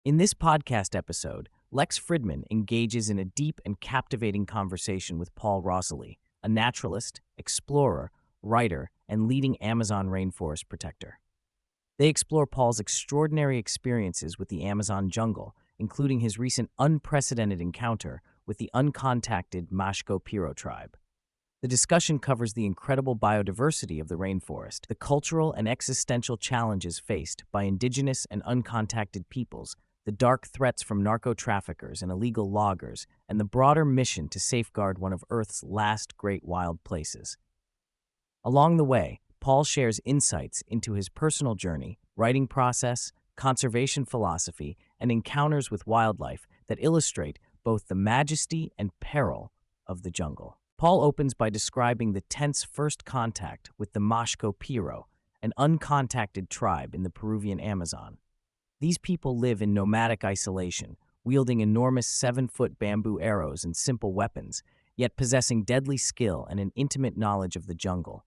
In this podcast episode, Lex Fridman engages in a deep and captivating conversation with Paul Rosolie, a naturalist, explorer, writer, and leading Amazon rainforest protector. They explore Paul's extraordinary experiences with the Amazon jungle, including his recent unprecedented encounter with the uncontacted Mashco Piro tribe. The discussion covers the incredible biodiversity of the rainforest, the cultural and existential challenges faced by indigenous and uncontacted peoples, the dark threats from narco-traffickers and illegal loggers, and the broader mission to safeguard one of Earth's last great wild places. Along the way, Paul shares insights into his personal journey, writing process, conservation philosophy, and encounters with wildlife that illustrate both the majesty and peril of the jungle. Paul opens by describing the tense first contact with the Mashco Piro, an uncontacted tribe in the Peruvian Amazon. These people live in nomadic isolation, wielding enormous 7-foot bamboo arrows and simple weapons, yet possessing deadly skill and an intimate knowledge of the jungle.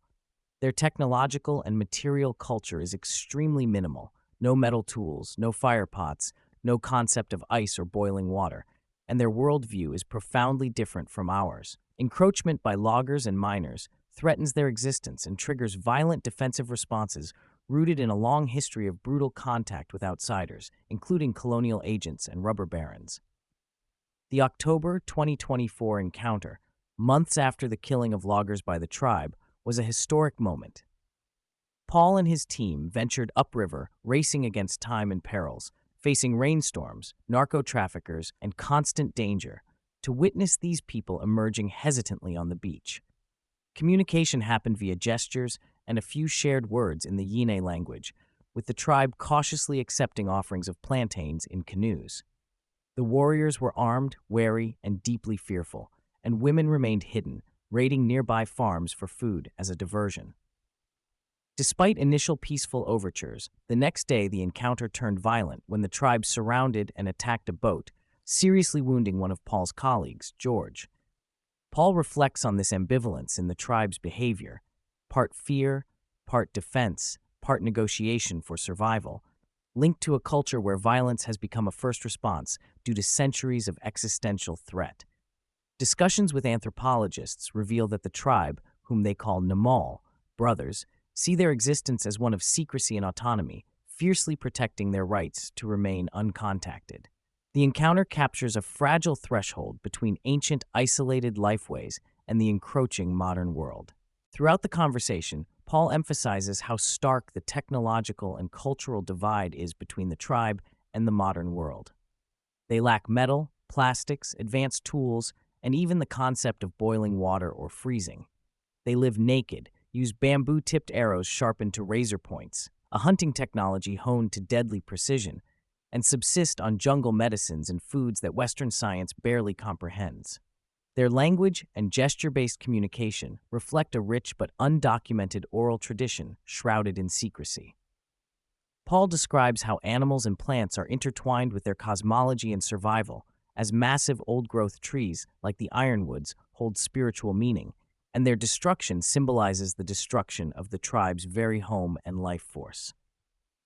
Their technological and material culture is extremely minimal: no metal tools, no fire pots, no concept of ice or boiling water, and their worldview is profoundly different from ours. Encroachment by loggers and miners threatens their existence and triggers violent defensive responses rooted in a long history of brutal contact with outsiders, including colonial agents and rubber barons. The October 2024 encounter, months after the killing of loggers by the tribe, was a historic moment. Paul and his team ventured upriver, racing against time and perils, facing rainstorms, narco-traffickers, and constant danger, to witness these people emerging hesitantly on the beach. Communication happened via gestures and a few shared words in the Yine language, with the tribe cautiously accepting offerings of plantains in canoes. The warriors were armed, wary, and deeply fearful, and women remained hidden, raiding nearby farms for food as a diversion. Despite initial peaceful overtures, the next day the encounter turned violent when the tribe surrounded and attacked a boat, seriously wounding one of Paul's colleagues, George. Paul reflects on this ambivalence in the tribe's behavior: part fear, part defense, part negotiation for survival, linked to a culture where violence has become a first response due to centuries of existential threat. Discussions with anthropologists reveal that the tribe, whom they call Namal, brothers, see their existence as one of secrecy and autonomy, fiercely protecting their rights to remain uncontacted. The encounter captures a fragile threshold between ancient isolated lifeways and the encroaching modern world. Throughout the conversation, Paul emphasizes how stark the technological and cultural divide is between the tribe and the modern world. They lack metal, plastics, advanced tools, and even the concept of boiling water or freezing. They live naked, use bamboo-tipped arrows sharpened to razor points, a hunting technology honed to deadly precision, and subsist on jungle medicines and foods that Western science barely comprehends. Their language and gesture-based communication reflect a rich but undocumented oral tradition shrouded in secrecy. Paul describes how animals and plants are intertwined with their cosmology and survival, as massive old-growth trees like the ironwoods hold spiritual meaning, and their destruction symbolizes the destruction of the tribe's very home and life force.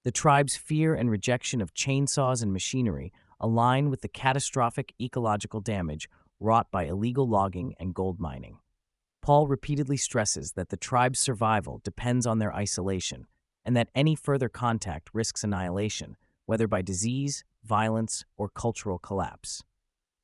The tribe's fear and rejection of chainsaws and machinery align with the catastrophic ecological damage wrought by illegal logging and gold mining. Paul repeatedly stresses that the tribe's survival depends on their isolation, and that any further contact risks annihilation, whether by disease, violence, or cultural collapse.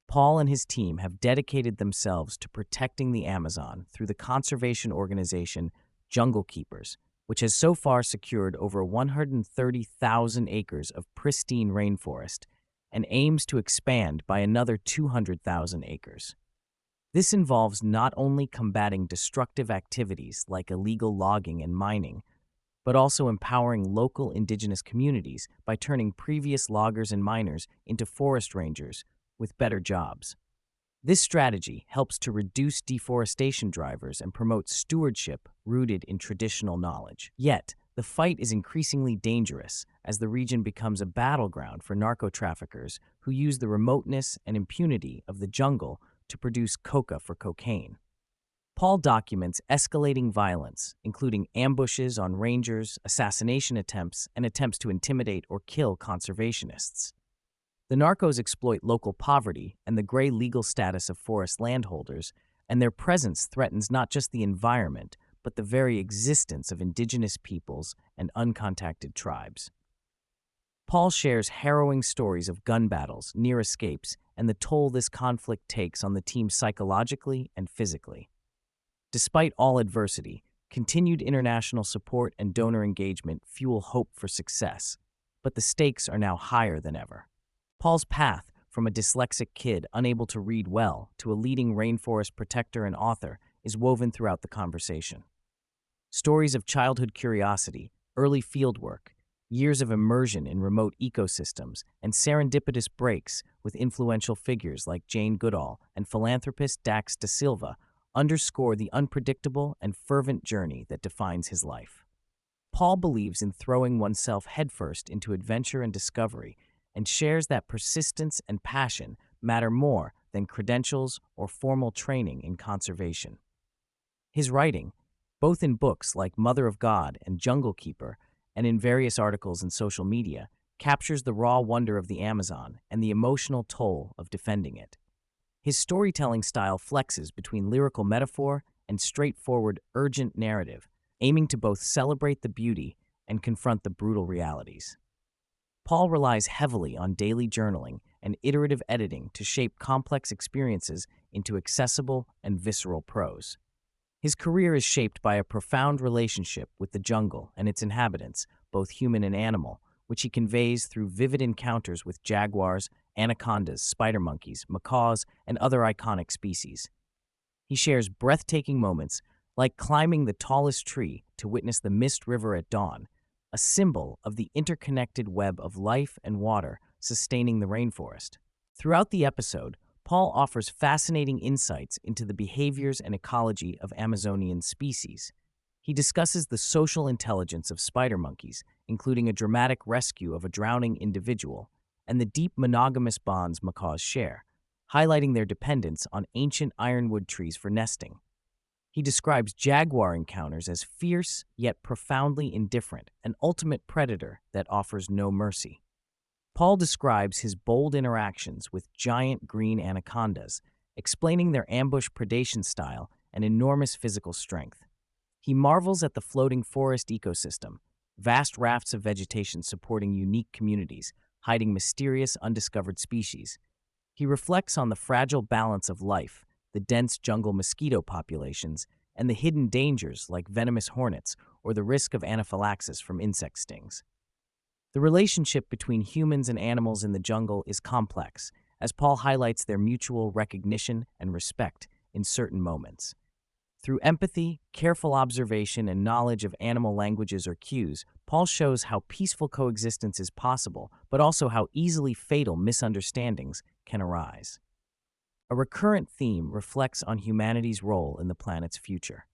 Paul and his team have dedicated themselves to protecting the Amazon through the conservation organization Jungle Keepers, which has so far secured over 130,000 acres of pristine rainforest and aims to expand by another 200,000 acres. This involves not only combating destructive activities like illegal logging and mining, but also empowering local indigenous communities by turning previous loggers and miners into forest rangers with better jobs. This strategy helps to reduce deforestation drivers and promote stewardship rooted in traditional knowledge. Yet, the fight is increasingly dangerous as the region becomes a battleground for narco-traffickers who use the remoteness and impunity of the jungle to produce coca for cocaine. Paul documents escalating violence, including ambushes on rangers, assassination attempts, and attempts to intimidate or kill conservationists. The narcos exploit local poverty and the gray legal status of forest landholders, and their presence threatens not just the environment, but the very existence of indigenous peoples and uncontacted tribes. Paul shares harrowing stories of gun battles, near escapes, and the toll this conflict takes on the team psychologically and physically. Despite all adversity, continued international support and donor engagement fuel hope for success, but the stakes are now higher than ever. Paul's path, from a dyslexic kid unable to read well to a leading rainforest protector and author, is woven throughout the conversation. Stories of childhood curiosity, early fieldwork, years of immersion in remote ecosystems, and serendipitous breaks with influential figures like Jane Goodall and philanthropist Dax da Silva underscore the unpredictable and fervent journey that defines his life. Paul believes in throwing oneself headfirst into adventure and discovery, and shares that persistence and passion matter more than credentials or formal training in conservation. His writing, both in books like Mother of God and Jungle Keeper, and in various articles in social media, captures the raw wonder of the Amazon and the emotional toll of defending it. His storytelling style flexes between lyrical metaphor and straightforward, urgent narrative, aiming to both celebrate the beauty and confront the brutal realities. Paul relies heavily on daily journaling and iterative editing to shape complex experiences into accessible and visceral prose. His career is shaped by a profound relationship with the jungle and its inhabitants, both human and animal, which he conveys through vivid encounters with jaguars, anacondas, spider monkeys, macaws, and other iconic species. He shares breathtaking moments, like climbing the tallest tree to witness the Mist River at dawn, a symbol of the interconnected web of life and water sustaining the rainforest. Throughout the episode, Paul offers fascinating insights into the behaviors and ecology of Amazonian species. He discusses the social intelligence of spider monkeys, including a dramatic rescue of a drowning individual, and the deep monogamous bonds macaws share, highlighting their dependence on ancient ironwood trees for nesting. He describes jaguar encounters as fierce yet profoundly indifferent, an ultimate predator that offers no mercy. Paul describes his bold interactions with giant green anacondas, explaining their ambush predation style and enormous physical strength. He marvels at the floating forest ecosystem, vast rafts of vegetation supporting unique communities, hiding mysterious undiscovered species. He reflects on the fragile balance of life, the dense jungle mosquito populations, and the hidden dangers like venomous hornets or the risk of anaphylaxis from insect stings. The relationship between humans and animals in the jungle is complex, as Paul highlights their mutual recognition and respect in certain moments. Through empathy, careful observation, and knowledge of animal languages or cues, Paul shows how peaceful coexistence is possible, but also how easily fatal misunderstandings can arise. A recurrent theme reflects on humanity's role in the planet's future.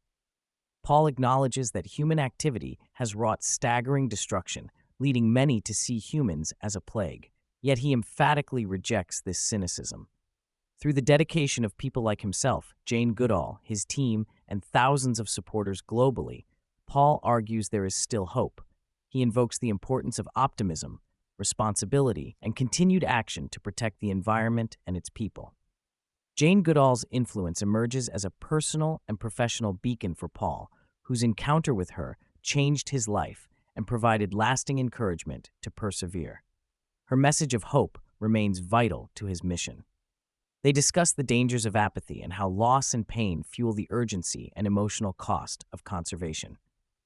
Paul acknowledges that human activity has wrought staggering destruction, leading many to see humans as a plague, yet he emphatically rejects this cynicism. Through the dedication of people like himself, Jane Goodall, his team, and thousands of supporters globally, Paul argues there is still hope. He invokes the importance of optimism, responsibility, and continued action to protect the environment and its people. Jane Goodall's influence emerges as a personal and professional beacon for Paul, whose encounter with her changed his life and provided lasting encouragement to persevere. Her message of hope remains vital to his mission. They discuss the dangers of apathy and how loss and pain fuel the urgency and emotional cost of conservation.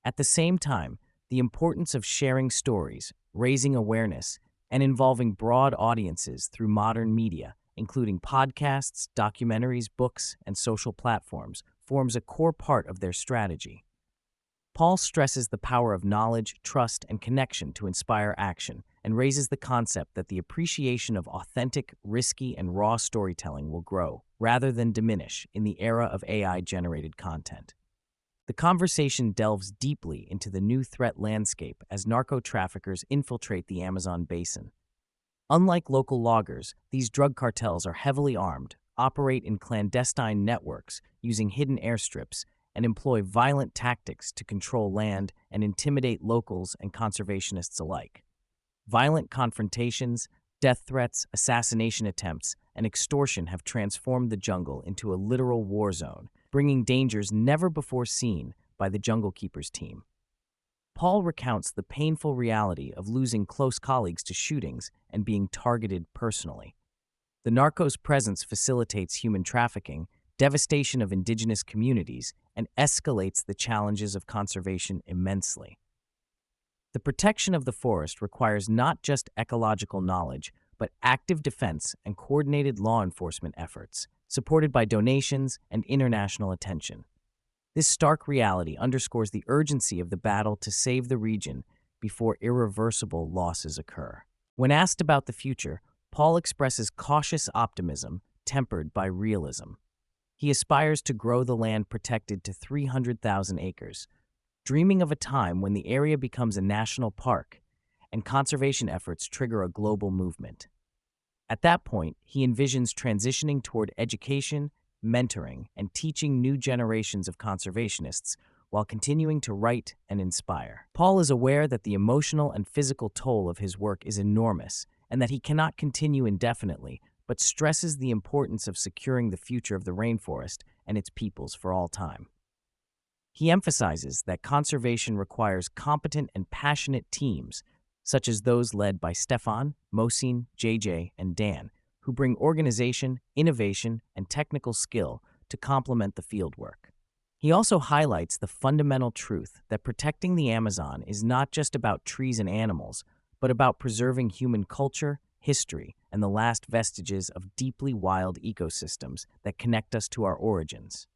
At the same time, the importance of sharing stories, raising awareness, and involving broad audiences through modern media, including podcasts, documentaries, books, and social platforms, forms a core part of their strategy. Paul stresses the power of knowledge, trust, and connection to inspire action, and raises the concept that the appreciation of authentic, risky, and raw storytelling will grow, rather than diminish, in the era of AI-generated content. The conversation delves deeply into the new threat landscape as narco-traffickers infiltrate the Amazon basin. Unlike local loggers, these drug cartels are heavily armed, operate in clandestine networks using hidden airstrips, and employ violent tactics to control land and intimidate locals and conservationists alike. Violent confrontations, Death threats, assassination attempts, and extortion have transformed the jungle into a literal war zone, bringing dangers never before seen by the Jungle Keepers team. Paul recounts the painful reality of losing close colleagues to shootings and being targeted personally. The narcos' presence facilitates human trafficking, devastation of indigenous communities, and escalates the challenges of conservation immensely. The protection of the forest requires not just ecological knowledge, but active defense and coordinated law enforcement efforts, supported by donations and international attention. This stark reality underscores the urgency of the battle to save the region before irreversible losses occur. When asked about the future, Paul expresses cautious optimism tempered by realism. He aspires to grow the land protected to 300,000 acres, dreaming of a time when the area becomes a national park and conservation efforts trigger a global movement. At that point, he envisions transitioning toward education, mentoring, and teaching new generations of conservationists while continuing to write and inspire. Paul is aware that the emotional and physical toll of his work is enormous and that he cannot continue indefinitely, but stresses the importance of securing the future of the rainforest and its peoples for all time. He emphasizes that conservation requires competent and passionate teams, such as those led by Stefan, Mohsin, JJ, and Dan, who bring organization, innovation, and technical skill to complement the fieldwork. He also highlights the fundamental truth that protecting the Amazon is not just about trees and animals, but about preserving human culture, history, and the last vestiges of deeply wild ecosystems that connect us to our origins.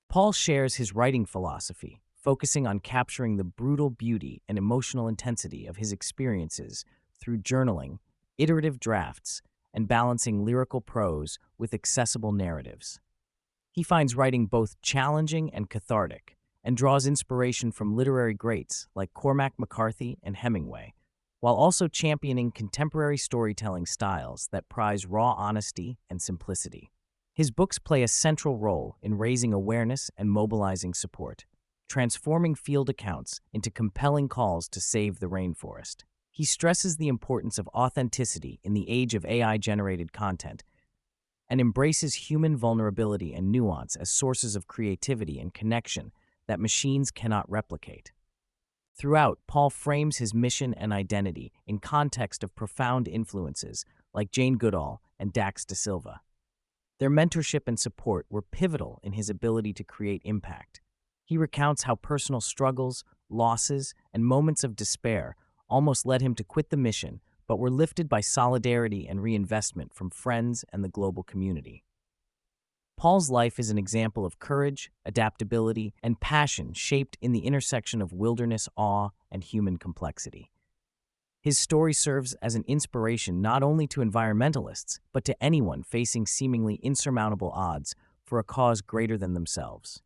Paul shares his writing philosophy, focusing on capturing the brutal beauty and emotional intensity of his experiences through journaling, iterative drafts, and balancing lyrical prose with accessible narratives. He finds writing both challenging and cathartic, and draws inspiration from literary greats like Cormac McCarthy and Hemingway, while also championing contemporary storytelling styles that prize raw honesty and simplicity. His books play a central role in raising awareness and mobilizing support, transforming field accounts into compelling calls to save the rainforest. He stresses the importance of authenticity in the age of AI-generated content and embraces human vulnerability and nuance as sources of creativity and connection that machines cannot replicate. Throughout, Paul frames his mission and identity in context of profound influences like Jane Goodall and Dax da Silva. Their mentorship and support were pivotal in his ability to create impact. He recounts how personal struggles, losses, and moments of despair almost led him to quit the mission, but were lifted by solidarity and reinvestment from friends and the global community. Paul's life is an example of courage, adaptability, and passion shaped in the intersection of wilderness awe and human complexity. His story serves as an inspiration not only to environmentalists, but to anyone facing seemingly insurmountable odds for a cause greater than themselves.